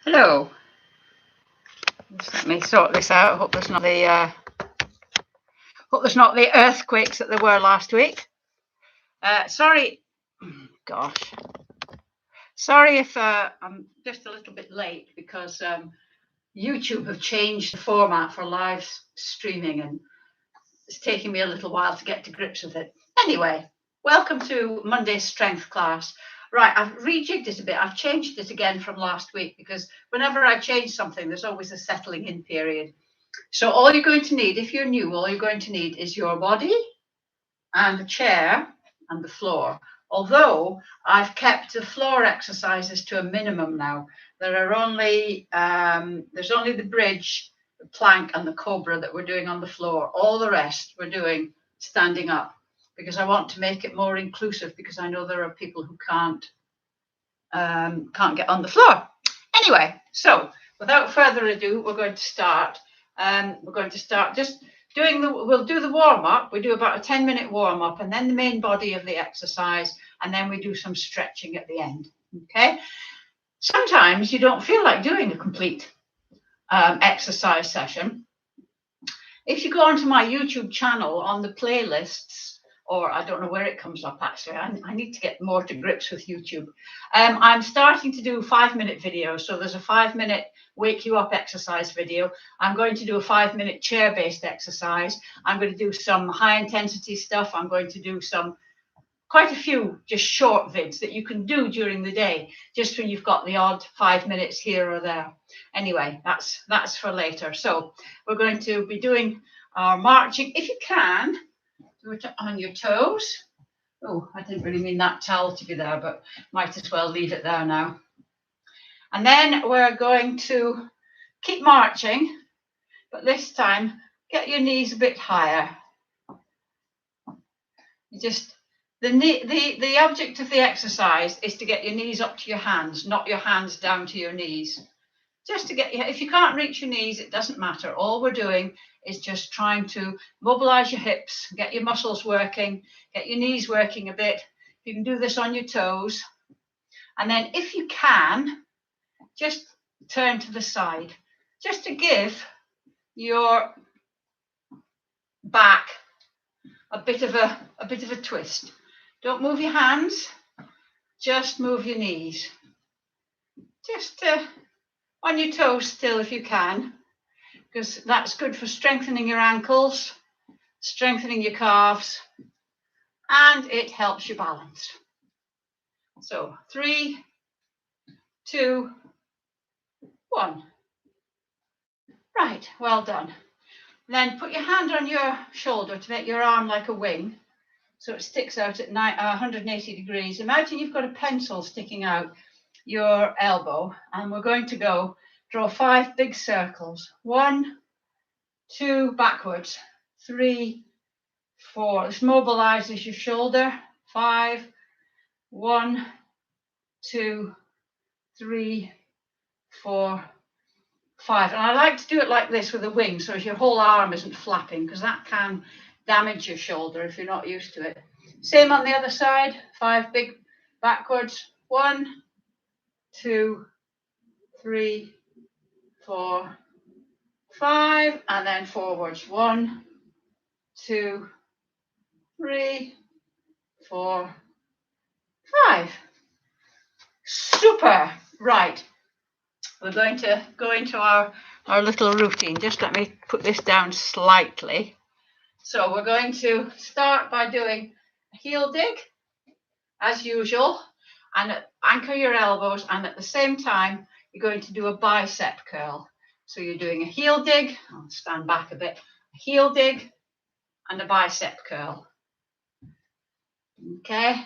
Hello. Just let me sort this out. Hope there's not the earthquakes that there were last week. Sorry, gosh. Sorry if I'm just a little bit late because YouTube have changed the format for live streaming and it's taking me a little while to get to grips with it. Anyway, welcome to Monday's strength class. Right, I've rejigged it a bit. I've changed it again from last week because whenever I change something, there's always a settling in period. So all you're going to need, if you're new, all you're going to need is your body and the chair and the floor. Although I've kept the floor exercises to a minimum now. There are only, there's only the bridge, the plank and the Cobra that we're doing on the floor. All the rest we're doing standing up because I want to make it more inclusive because I know there are people who can't get on the floor. Anyway, so without further ado, we're going to start. Just doing we'll do the warm-up. We do about a 10-minute warm-up and then the main body of the exercise, and then we do some stretching at the end. Okay. Sometimes you don't feel like doing a complete exercise session. If you go onto my YouTube channel on the playlists, or I don't know where it comes up actually. I need to get more to grips with YouTube. I'm starting to do 5-minute videos. So there's a 5-minute wake you up exercise video. I'm going to do a 5-minute chair-based exercise. I'm going to do some high intensity stuff. I'm going to do quite a few just short vids that you can do during the day, just when you've got the odd 5 minutes here or there. Anyway, that's for later. So we're going to be doing our marching. If you can, do it on your toes. Oh, I didn't really mean that towel to be there, but might as well leave it there now. And then we're going to keep marching, but this time get your knees a bit higher. The object of the exercise is to get your knees up to your hands, not your hands down to your knees. Just to get you, if you can't reach your knees, it doesn't matter. All we're doing is just trying to mobilize your hips, get your muscles working, get your knees working a bit. You can do this on your toes. And then if you can, just turn to the side, just to give your back a bit of a twist. Don't move your hands, just move your knees. Just on your toes still if you can, because that's good for strengthening your ankles, strengthening your calves, and it helps you balance. So 3, 2, 1. Right, well done. Then put your hand on your shoulder to make your arm like a wing, so it sticks out at 180 degrees. Imagine you've got a pencil sticking out your elbow, and we're going to draw 5 big circles. 1, 2, backwards. 3, 4. This mobilizes your shoulder. 5. 1, 2, 3, 4, 5. And I like to do it like this with a wing, so your whole arm isn't flapping, because that can damage your shoulder if you're not used to it. Same on the other side. 5 big backwards. 1, 2, 3, 4, 5, and then forwards. 1, 2, 3, 4, 5. Super. Right. We're going to go into our little routine. Just let me put this down slightly. So we're going to start by doing a heel dig, as usual, and anchor your elbows, and at the same time, you're going to do a bicep curl. So you're doing a heel dig, I'll stand back a bit, a heel dig, and a bicep curl. Okay.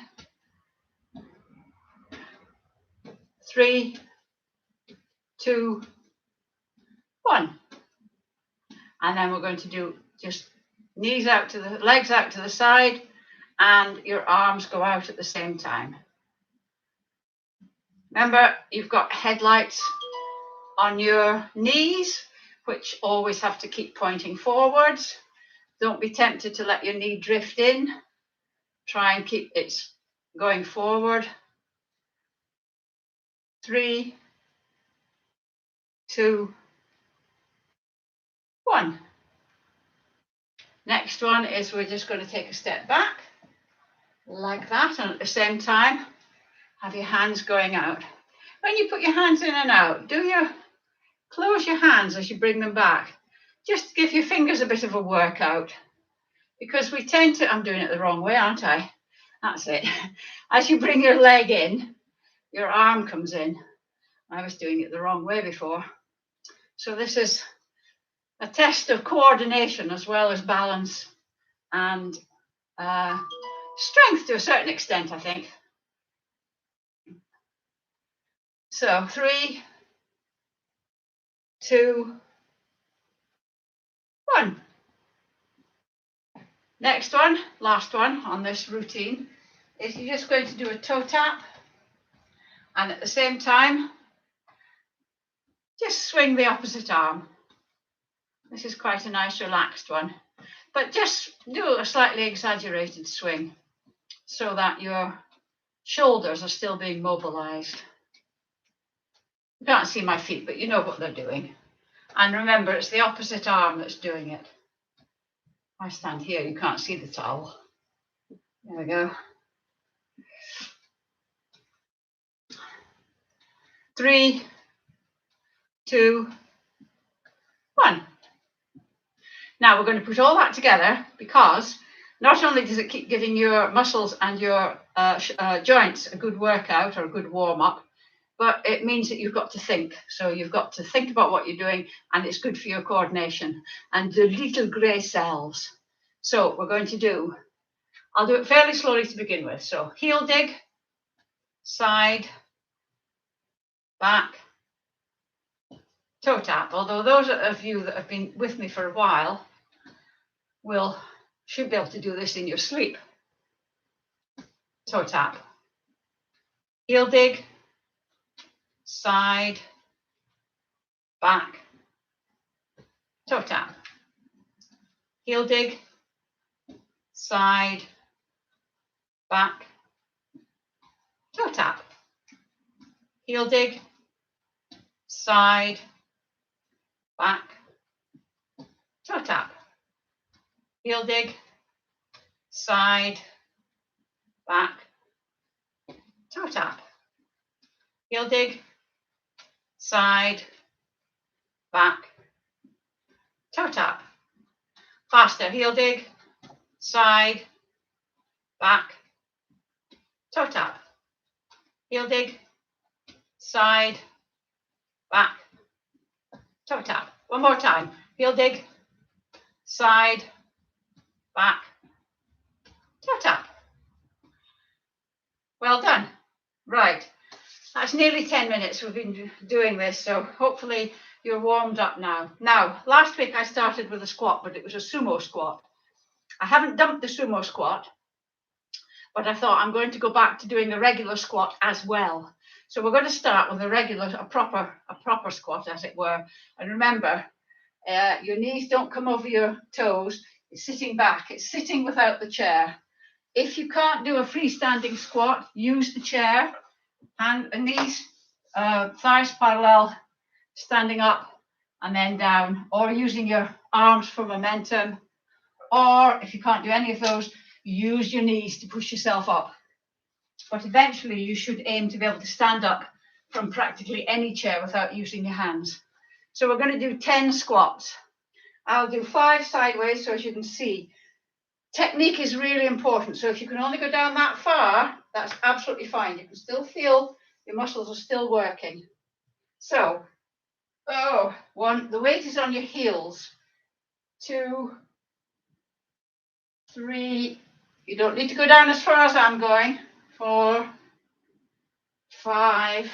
3, 2, 1. And then we're going to do just legs out to the side, and your arms go out at the same time. Remember, you've got headlights on your knees, which always have to keep pointing forwards. Don't be tempted to let your knee drift in. Try and keep it going forward. 3, 2, 1. Next one is we're just going to take a step back like that, and at the same time have your hands going out. When you put your hands in and out, close your hands as you bring them back. Just give your fingers a bit of a workout, because we tend to, I'm doing it the wrong way, aren't I? That's it. As you bring your leg in, your arm comes in. I was doing it the wrong way before. So this is a test of coordination as well as balance and strength to a certain extent, I think. So 3, 2, 1. Next one, last one on this routine, is you're just going to do a toe tap, and at the same time just swing the opposite arm. This is quite a nice relaxed one, but just do a slightly exaggerated swing so that your shoulders are still being mobilized. You can't see my feet, but you know what they're doing. And remember, it's the opposite arm that's doing it. I stand here, you can't see the towel. There we go. 3, 2, 1. Now we're going to put all that together, because not only does it keep giving your muscles and your joints a good workout or a good warm-up, but it means that you've got to think. So you've got to think about what you're doing, and it's good for your coordination and the little grey cells. So we're going to do, I'll do it fairly slowly to begin with. So heel dig, side, back, toe tap. Although those of you that have been with me for a while should be able to do this in your sleep. Toe tap, heel dig, side, back, toe tap, heel dig, side, back, toe tap, heel dig, side, back, toe tap, heel dig, side, back, toe tap, heel dig, side, back, toe tap. Faster, heel dig, side, back, toe tap, heel dig, side, back, toe tap. One more time, heel dig, side, back, toe tap. Well done. Right, that's nearly 10 minutes we've been doing this, so hopefully you're warmed up now. Now, last week I started with a squat, but it was a sumo squat. I haven't dumped the sumo squat, but I thought I'm going to go back to doing a regular squat as well. So we're going to start with a proper squat, as it were. And remember, your knees don't come over your toes. It's sitting back. It's sitting without the chair. If you can't do a freestanding squat, use the chair, hand and knees, thighs parallel, standing up and then down, or using your arms for momentum, or if you can't do any of those, use your knees to push yourself up. But eventually you should aim to be able to stand up from practically any chair without using your hands. So we're going to do 10 squats. I'll do 5 sideways, so as you can see, technique is really important. So if you can only go down that far, that's absolutely fine. You can still feel your muscles are still working. So, 1, the weight is on your heels. 2, 3, you don't need to go down as far as I'm going. 4, 5,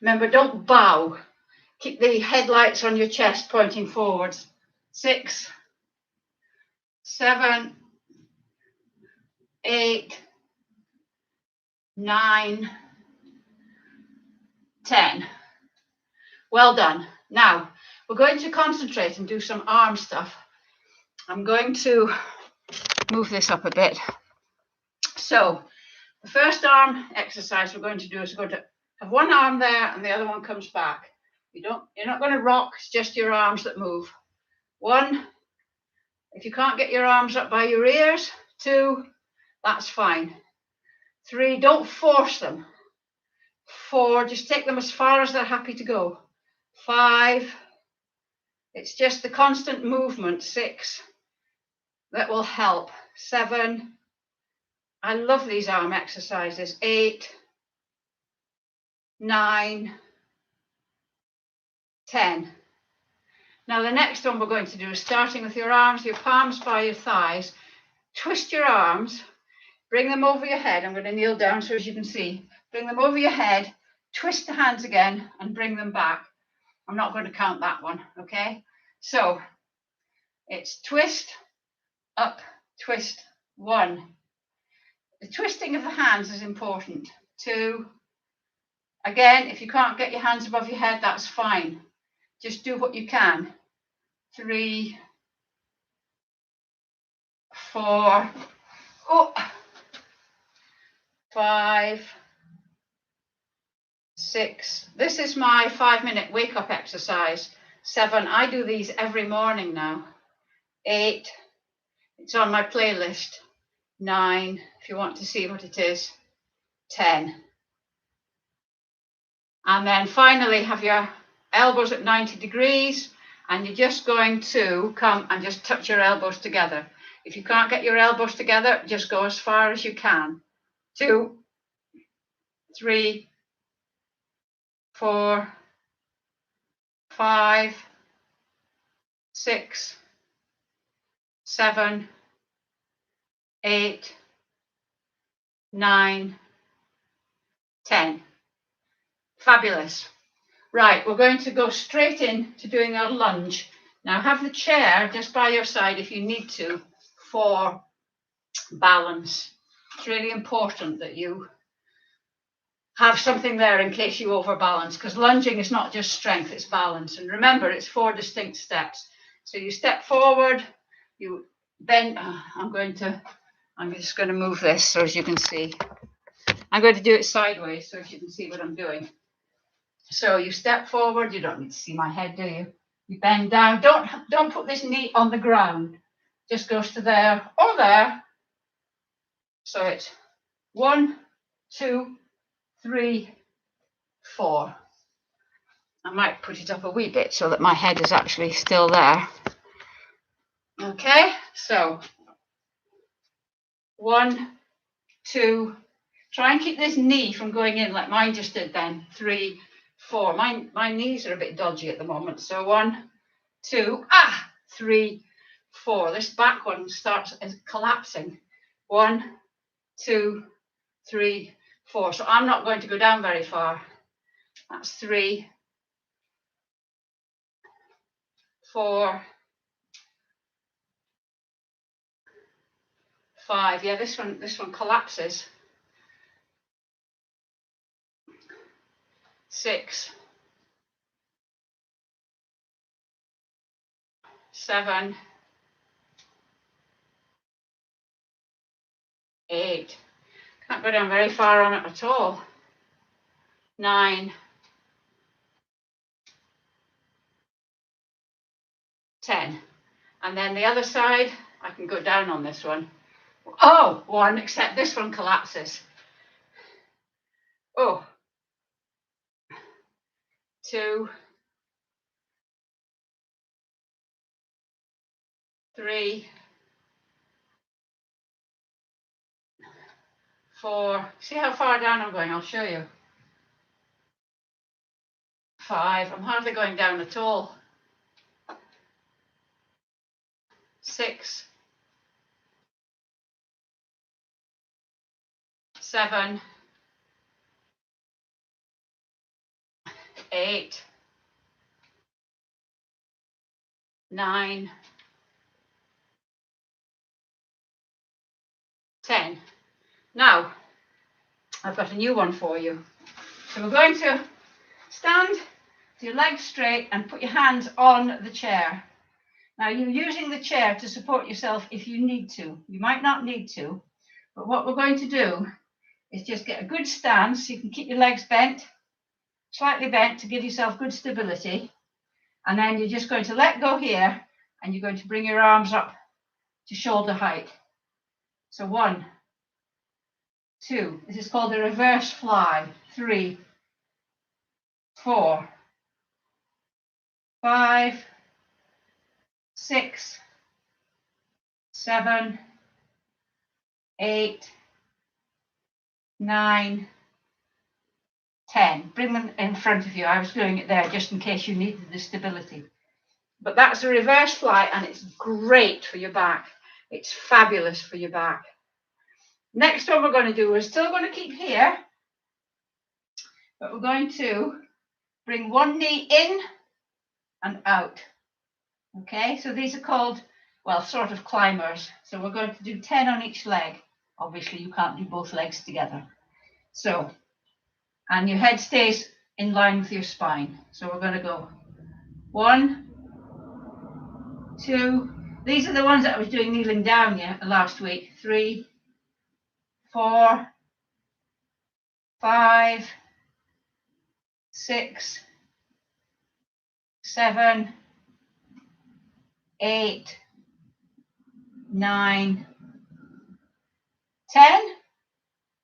remember, don't bow. Keep the headlights on your chest pointing forwards. 6, 7, 8, 9, 10. Well done. Now, we're going to concentrate and do some arm stuff. I'm going to move this up a bit. So, the first arm exercise we're going to do is we're going to have one arm there and the other one comes back. You're not going to rock, it's just your arms that move. 1, if you can't get your arms up by your ears. 2, that's fine. 3, don't force them. 4, just take them as far as they're happy to go. 5, it's just the constant movement. 6, that will help. 7, I love these arm exercises. 8, 9, 10. Now the next one we're going to do is starting with your arms, your palms by your thighs. Twist your arms, bring them over your head. I'm going to kneel down so as you can see. Bring them over your head, twist the hands again and bring them back. I'm not going to count that one, okay? So it's twist, up, twist, 1. The twisting of the hands is important. 2, again, if you can't get your hands above your head, that's fine. Just do what you can. 3, 4, 5, 6. This is my 5-minute wake-up exercise. 7, I do these every morning now. 8, it's on my playlist. 9, if you want to see what it is. 10. And then finally have your elbows at 90 degrees, and you're just going to come and just touch your elbows together. If you can't get your elbows together, just go as far as you can. 2, 3, 4, 5, 6, 7, 8, 9, 10. Fabulous. Right, we're going to go straight in to doing our lunge. Now have the chair just by your side if you need to for balance. It's really important that you have something there in case you overbalance, because lunging is not just strength, it's balance. And remember, it's 4 distinct steps. So you step forward, you bend. I'm just going to move this so as you can see. I'm going to do it sideways so as you can see what I'm doing. So you step forward, you don't need to see my head, do you? You bend down, don't put this knee on the ground. Just goes to there or there. So it's 1, 2, 3, 4. I might put it up a wee bit so that my head is actually still there. Okay, so 1, 2, try and keep this knee from going in like mine just did then. 3, 4. My knees are a bit dodgy at the moment. So 1, 2, 3, 4. This back one starts collapsing. 1, 2, 3, 4. So I'm not going to go down very far. That's 3, 4, 5. Yeah, this one collapses. 6, 7, 8. Can't go down very far on it at all. 9, 10. And then the other side, I can go down on this one. Oh, 1, except this one collapses. 2, 3, 4. See how far down I'm going? I'll show you. 5. I'm hardly going down at all. 6, 7, 8, 9, 10. Now, I've got a new one for you. So we're going to stand with your legs straight and put your hands on the chair. Now, you're using the chair to support yourself if you need to. You might not need to, but what we're going to do is just get a good stance. You can keep your legs bent. slightly bent to give yourself good stability. And then you're just going to let go here, and you're going to bring your arms up to shoulder height. So 1, 2, this is called a reverse fly. 3, 4, 5, 6, 7, 8, 9, 10. Bring them in front of you. I was doing it there just in case you needed the stability. But that's a reverse fly, and it's great for your back. It's fabulous for your back. Next one we're going to do, we're still going to keep here, but we're going to bring one knee in and out. Okay, so these are called, well, sort of climbers. So we're going to do 10 on each leg. Obviously, you can't do both legs together. So, and your head stays in line with your spine. So we're going to go 1, 2. These are the ones that I was doing kneeling down last week. 3, 4, 5, 6, 7, 8, 9, 10.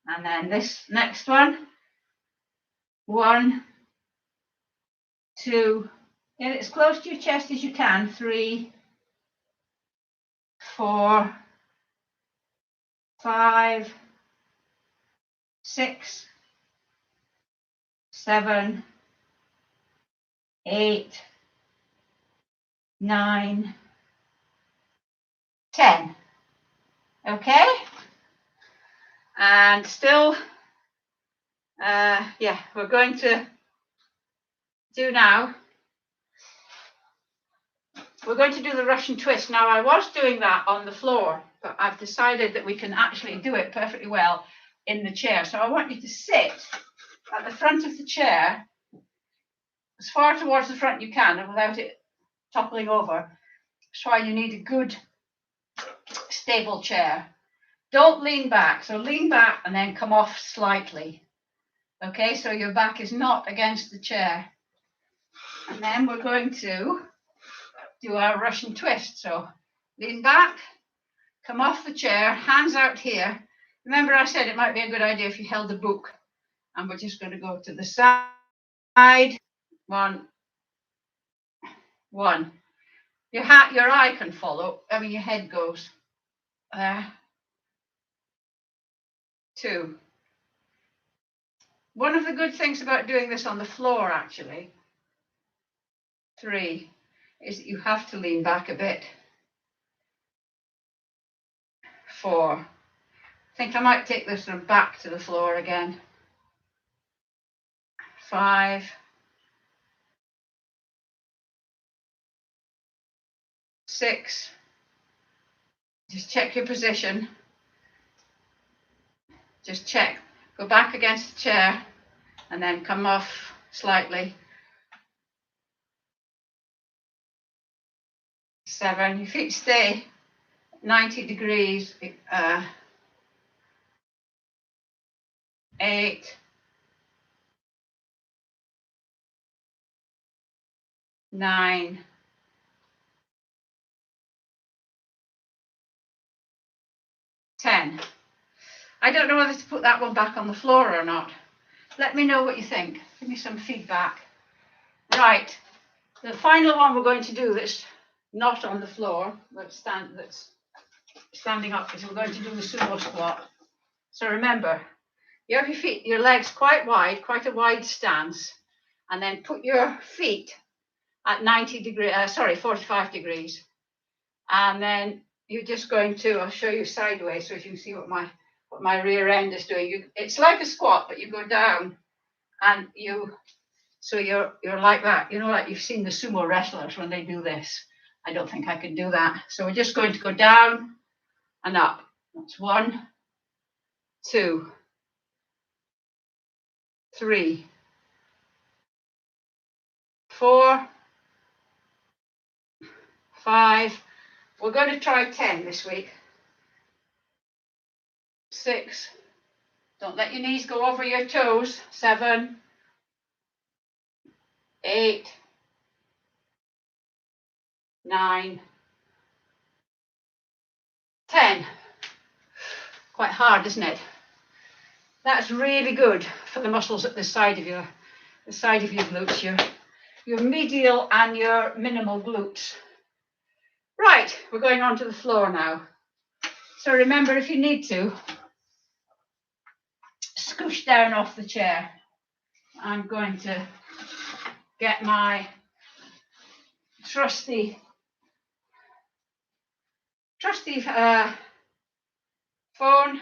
And then this next one. 1, 2, get it as close to your chest as you can. 3, 4, 5, 6, 7, 8, 9, 10. Okay? And still, yeah, we're going to do now. We're going to do the Russian twist. Now, I was doing that on the floor, but I've decided that we can actually do it perfectly well in the chair. So I want you to sit at the front of the chair, as far towards the front you can, and without it toppling over. That's why you need a good, stable chair. Don't lean back. So lean back and then come off slightly. Okay, so your back is not against the chair. And then we're going to do our Russian twist. So lean back, come off the chair, hands out here. Remember I said it might be a good idea if you held a book. And we're just going to go to the side. 1, 1. Your eye can follow. I mean, your head goes. 2. One of the good things about doing this on the floor, actually, 3, is that you have to lean back a bit. 4. I think I might take this one back to the floor again. 5. 6. Just check your position. Just check. Go back against the chair and then come off slightly. 7. Your feet stay 90 degrees. 8. 9. 10. I don't know whether to put that one back on the floor or not. Let me know what you think. Give me some feedback. Right. The final one we're going to do that's not on the floor, that's standing up, is we're going to do the sumo squat. So remember, you have your legs quite wide, quite a wide stance, and then put your feet at 45 degrees. And then you're just going to, I'll show you sideways so you can see what my rear end is doing. It's like a squat, but you go down and you're like that, like you've seen the sumo wrestlers when they do this. I don't think I can do that. So we're just going to go down and up. That's 1, 2, 3, 4, 5. We're going to try 10 this week. 6. Don't let your knees go over your toes. 7, 8, 9, 10. Quite hard, isn't it? That's really good for the muscles at the side of your glutes, your medial and your minimal glutes. Right, we're going on to the floor now. So remember, if you need to, scoosh down off the chair. I'm going to get my trusty phone,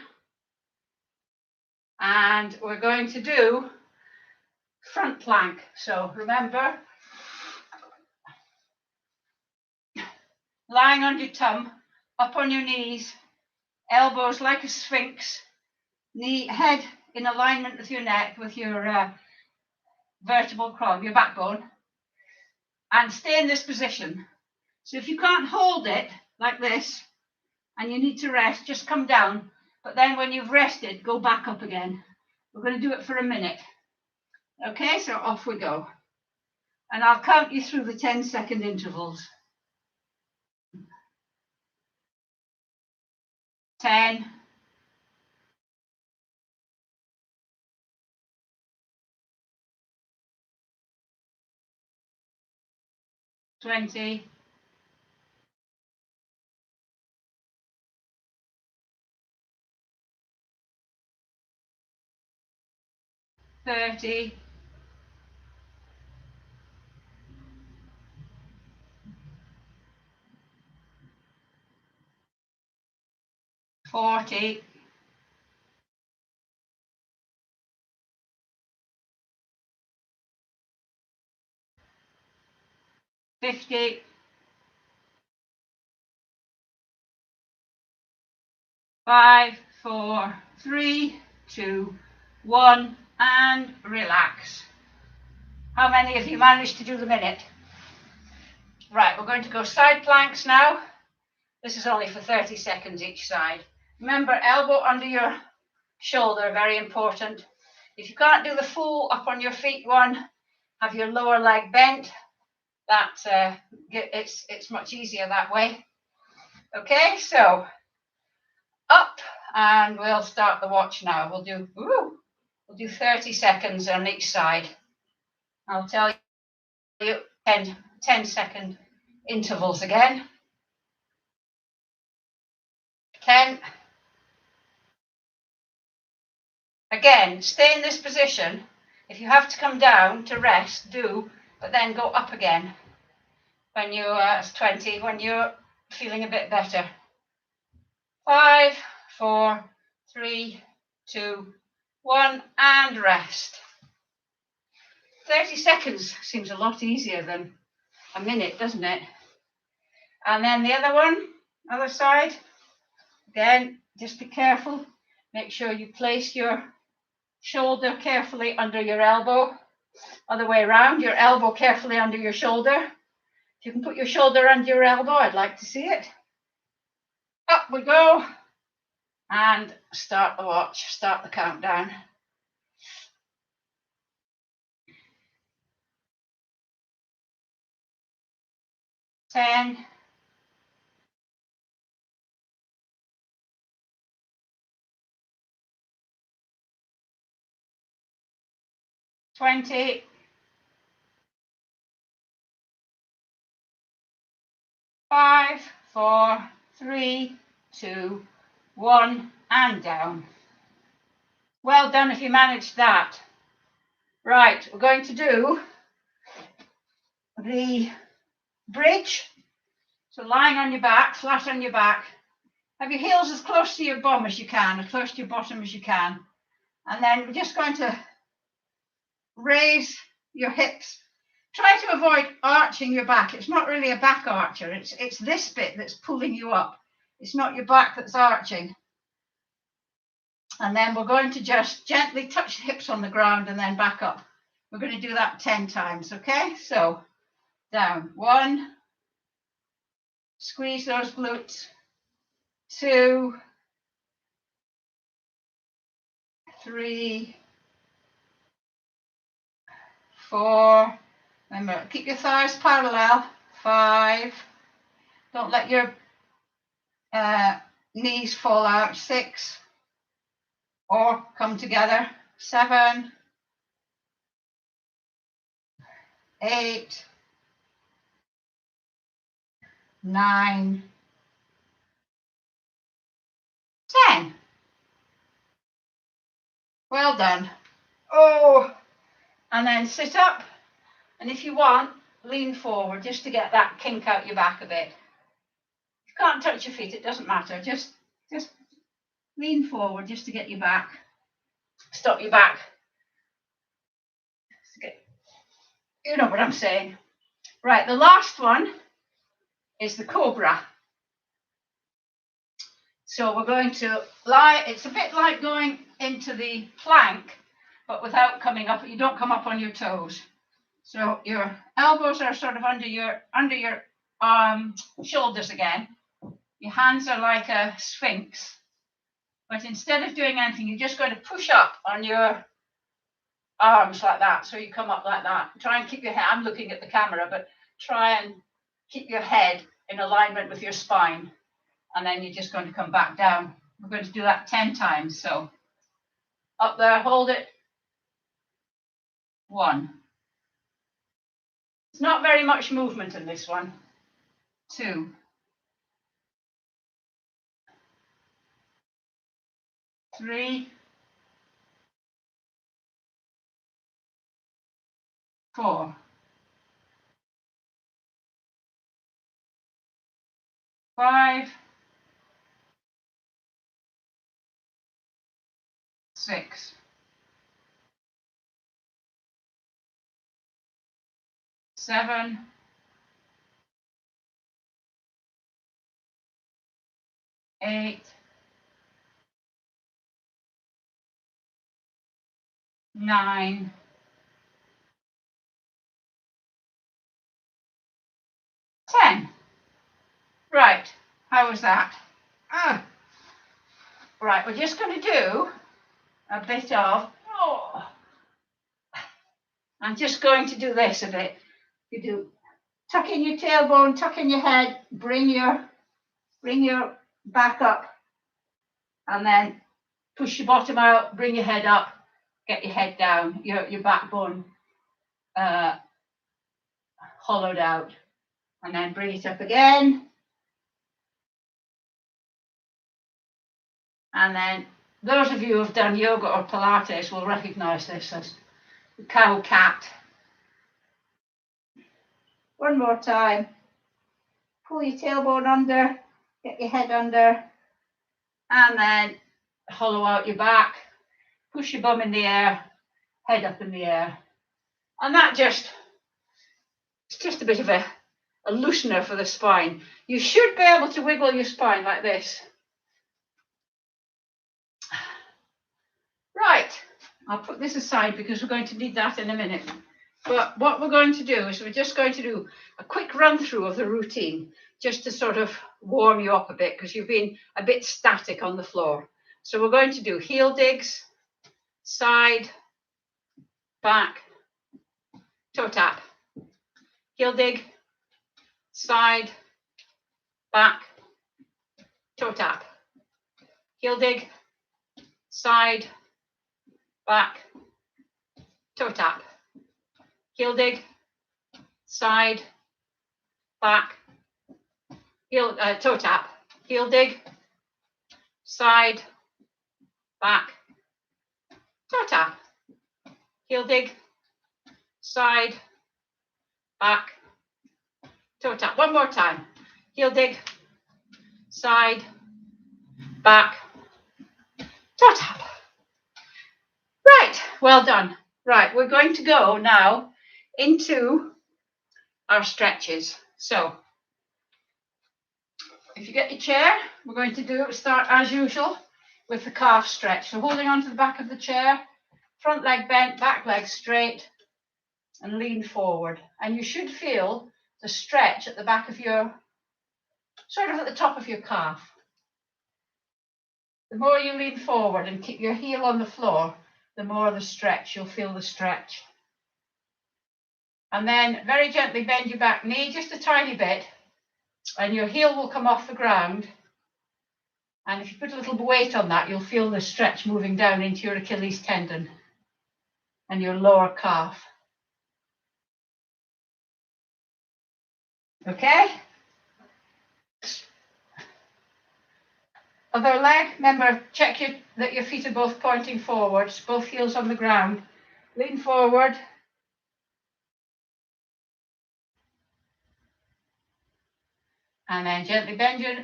and we're going to do front plank. So remember, lying on your tum, up on your knees, elbows like a sphinx, head in alignment with your neck, with your vertebral column, your backbone, and stay in this position. So if you can't hold it like this and you need to rest, just come down. But then when you've rested, go back up again. We're going to do it for a minute. Okay, so off we go. And I'll count you through the 10-second intervals. 10, 20, 30, 40, 50, 5, 4, 3, 2, 1, and relax. How many of you managed to do the minute? Right, we're going to go side planks now. This is only for 30 seconds each side. Remember, elbow under your shoulder, very important. If you can't do the full up on your feet one, have your lower leg bent. It's much easier that way. Okay, so up, and we'll start the watch now. We'll do 30 seconds on each side. I'll tell you 10-second intervals again. 10. Again, stay in this position. If you have to come down to rest, do, but then go up again when you're 20, when you're feeling a bit better. 5, 4, 3, 2, 1, and rest. 30 seconds seems a lot easier than a minute, doesn't it? And then the other one, other side. Again, just be careful. Make sure you place your shoulder carefully under your elbow. Other way around, your elbow carefully under your shoulder. If you can put your shoulder under your elbow, I'd like to see it. Up we go. And start the watch, start the countdown. 10, 20, 5, 4, 3, 2, 1, and down. Well done if you managed that. Right, we're going to do the bridge. So lying on your back, flat on your back. Have your heels as close to your bum as you can, as close to your bottom as you can. And then we're just going to raise your hips. Try to avoid arching your back. It's not really a back archer. It's this bit that's pulling you up. It's not your back that's arching. And then we're going to just gently touch the hips on the ground and then back up. We're going to do that 10 times, okay? So down. 1, squeeze those glutes. 2, 3, 4, Remember, keep your thighs parallel. 5. Don't let your knees fall out. 6. Or come together. 7. 8. 9. 10. Well done. Oh, and then sit up. And if you want, lean forward just to get that kink out your back a bit. If you can't touch your feet, it doesn't matter. Just lean forward just to get your back. Stop your back. You know what I'm saying. Right, the last one is the Cobra. So we're going to lie. It's a bit like going into the plank, but without coming up. You don't come up on your toes. So your elbows are sort of under your shoulders again. Your hands are like a sphinx. But instead of doing anything, you're just going to push up on your arms like that. So you come up like that. Try and keep your head. I'm looking at the camera, but try and keep your head in alignment with your spine. And then you're just going to come back down. We're going to do that 10 times. So up there, hold it. 1. It's not very much movement in this one. 2. 3. 4. 5. 6. 7. 8. 9. 10. Right, how was that? Right, we're just going to do a bit of, I'm just going to do this a bit. You do tuck in your tailbone, tuck in your head, bring your back up, and then push your bottom out, bring your head up, get your head down, your backbone hollowed out, and then bring it up again. And then those of you who have done yoga or Pilates will recognize this as the cow cat. One more time. Pull your tailbone under, get your head under, and then hollow out your back, push your bum in the air, head up in the air. And that it's just a bit of a loosener for the spine. You should be able to wiggle your spine like this. Right, I'll put this aside because we're going to need that in a minute. But what we're going to do is we're just going to do a quick run through of the routine, just to sort of warm you up a bit because you've been a bit static on the floor. So we're going to do heel digs, side, back, toe tap. Heel dig, side, back, toe tap. Heel dig, side, back, toe tap. Heel dig, side, back, toe tap. Heel dig, side, back, toe tap. Heel dig, side, back, toe tap. One more time. Heel dig, side, back, toe tap. Right, well done. Right, we're going to go now into our stretches. So if you get your chair, we're going to start as usual with the calf stretch. So holding onto the back of the chair, front leg bent, back leg straight, and lean forward. And you should feel the stretch at the back of sort of at the top of your calf. The more you lean forward and keep your heel on the floor, the more the stretch, you'll feel the stretch. And then very gently bend your back knee just a tiny bit, and your heel will come off the ground. And if you put a little weight on that, you'll feel the stretch moving down into your Achilles tendon and your lower calf. Okay? Other leg, remember, check that your feet are both pointing forwards, both heels on the ground. Lean forward. And then gently bend your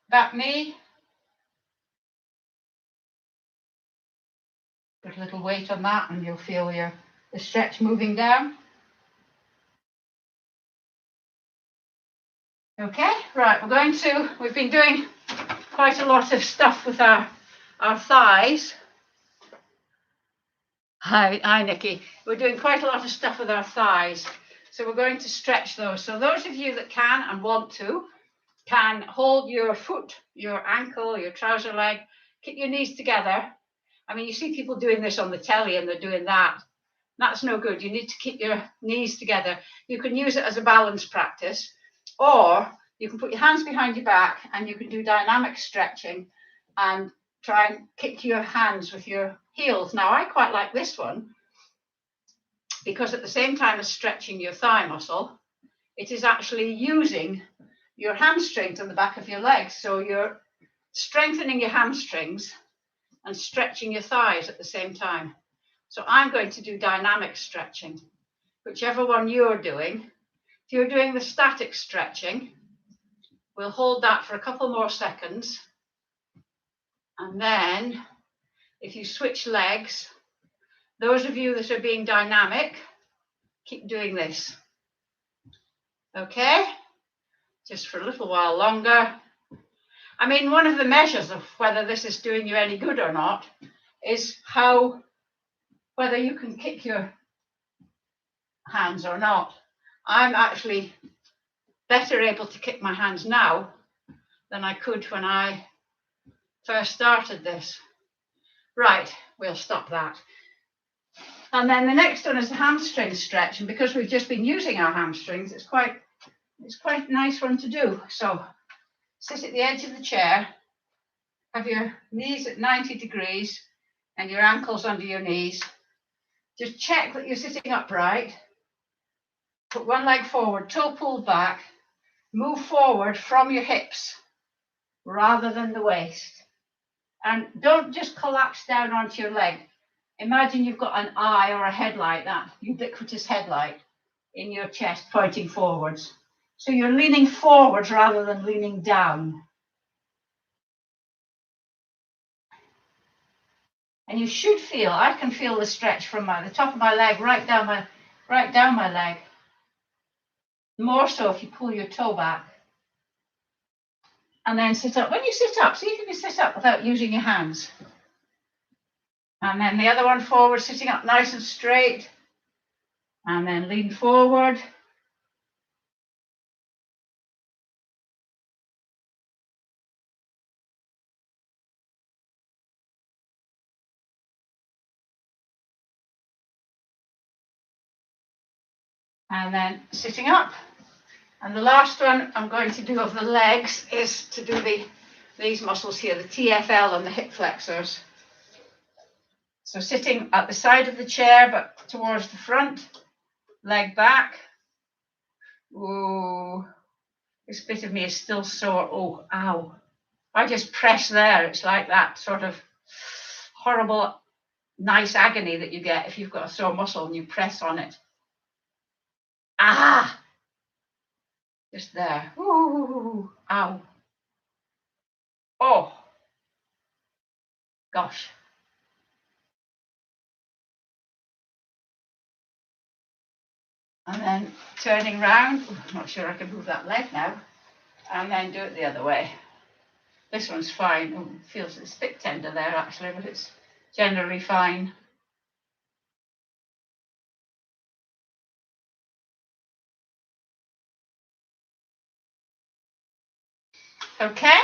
back knee. Put a little weight on that and you'll feel the stretch moving down. Okay, right, we've been doing quite a lot of stuff with our thighs. Hi, Nikki. We're doing quite a lot of stuff with our thighs. So we're going to stretch those. So those of you that can and want to, can hold your foot, your ankle, your trouser leg, keep your knees together. I mean, you see people doing this on the telly and they're doing that. That's no good. You need to keep your knees together. You can use it as a balance practice, or you can put your hands behind your back and you can do dynamic stretching and try and kick your hands with your heels. Now, I quite like this one because at the same time as stretching your thigh muscle, it is actually using your hamstrings on the back of your legs. So you're strengthening your hamstrings and stretching your thighs at the same time. So I'm going to do dynamic stretching, whichever one you're doing. If you're doing the static stretching, we'll hold that for a couple more seconds. And then if you switch legs, those of you that are being dynamic, keep doing this. Okay? Just for a little while longer. I mean, one of the measures of whether this is doing you any good or not is whether you can kick your hands or not. I'm actually better able to kick my hands now than I could when I first started this. Right, we'll stop that. And then the next one is the hamstring stretch. And because we've just been using our hamstrings, it's quite a nice one to do. So sit at the edge of the chair, have your knees at 90 degrees and your ankles under your knees. Just check that you're sitting upright. Put one leg forward, toe pulled back. Move forward from your hips rather than the waist. And don't just collapse down onto your leg. Imagine you've got an eye or a headlight, that ubiquitous headlight in your chest pointing forwards. So you're leaning forwards rather than leaning down. And you should feel, I can feel the stretch from the top of my leg right down my leg. More so if you pull your toe back. And then sit up. When you sit up, see if you can sit up without using your hands. And then the other one forward, sitting up nice and straight. And then lean forward. And then sitting up. And the last one I'm going to do of the legs is to do these muscles here, the TFL and the hip flexors. So sitting at the side of the chair, but towards the front, leg back. Ooh, this bit of me is still sore. Oh, ow. I just press there. It's like that sort of horrible, nice agony that you get if you've got a sore muscle and you press on it. Ah! Just there. Ooh, ow. Oh. Gosh. And then turning round. I'm not sure I can move that leg now. And then do it the other way. This one's fine. Oh, it feels it's a bit tender there actually, but it's generally fine. Okay.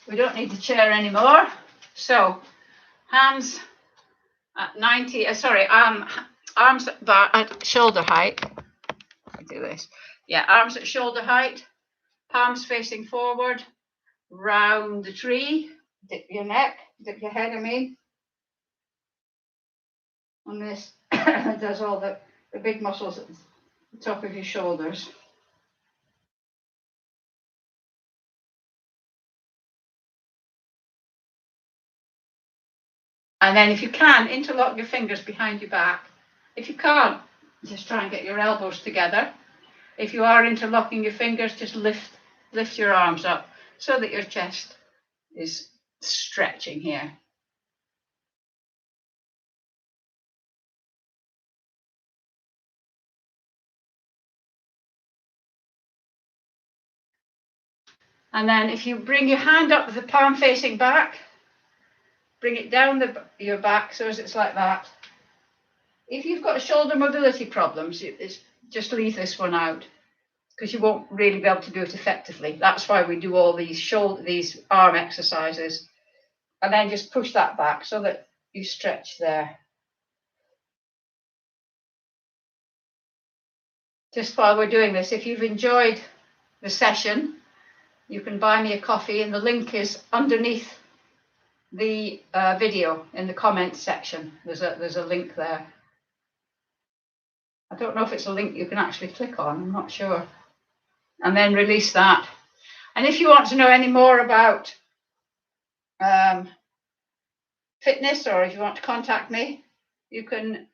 We don't need the chair anymore. So hands at 90, arms at shoulder height. I do this. Yeah, arms at shoulder height, palms facing forward, round the tree, dip your neck, dip your head, and this does all the big muscles at the top of your shoulders. And then if you can, interlock your fingers behind your back. If you can't, just try and get your elbows together. If you are interlocking your fingers, just lift your arms up so that your chest is stretching here. And then if you bring your hand up with the palm facing back, bring it down your back so as it's like that. If you've got shoulder mobility problems, just leave this one out because you won't really be able to do it effectively. That's why we do all these arm exercises. And then just push that back so that you stretch there. Just while we're doing this, if you've enjoyed the session, you can buy me a coffee, and the link is underneath the video in the comments section. There's a link there. I don't know if it's a link you can actually click on, I'm not sure. And then release that. And if you want to know any more about fitness, or if you want to contact me, you can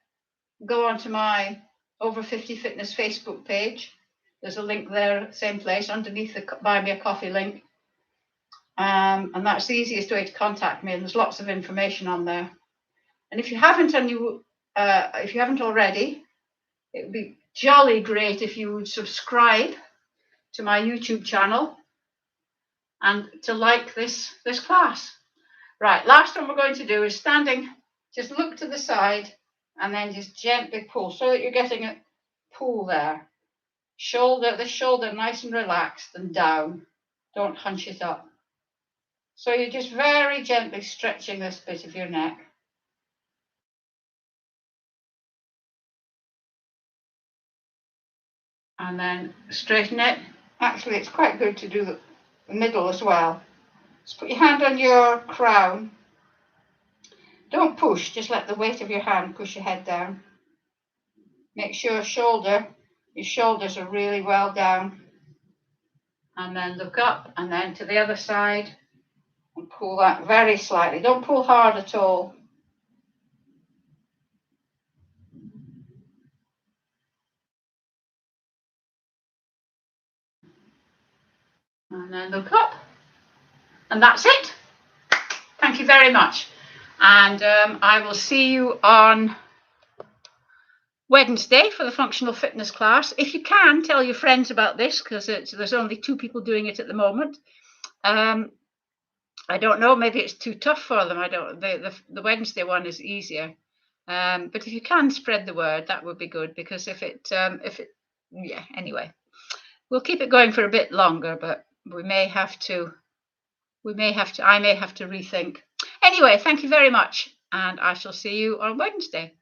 go onto my Over 50 Fitness Facebook page. There's a link there, same place, underneath the Buy Me a Coffee link. And that's the easiest way to contact me, and there's lots of information on there. And if you haven't already, it would be jolly great if you would subscribe to my YouTube channel and to like this class. Right, last one we're going to do is standing. Just look to the side and then just gently pull so that you're getting a pull there. The shoulder nice and relaxed and down. Don't hunch it up. So you're just very gently stretching this bit of your neck. And then straighten it. Actually, it's quite good to do the middle as well. Just put your hand on your crown. Don't push, just let the weight of your hand push your head down. Make sure your shoulders are really well down. And then look up and then to the other side and pull that very slightly. Don't pull hard at all. And then look up. And that's it. Thank you very much. And I will see you on Wednesday for the functional fitness class. If you can, tell your friends about this because there's only 2 people doing it at the moment. I don't know, maybe it's too tough for them. The Wednesday one is easier. But if you can spread the word, that would be good, because anyway, we'll keep it going for a bit longer, but I may have to rethink. Anyway, thank you very much, and I shall see you on Wednesday.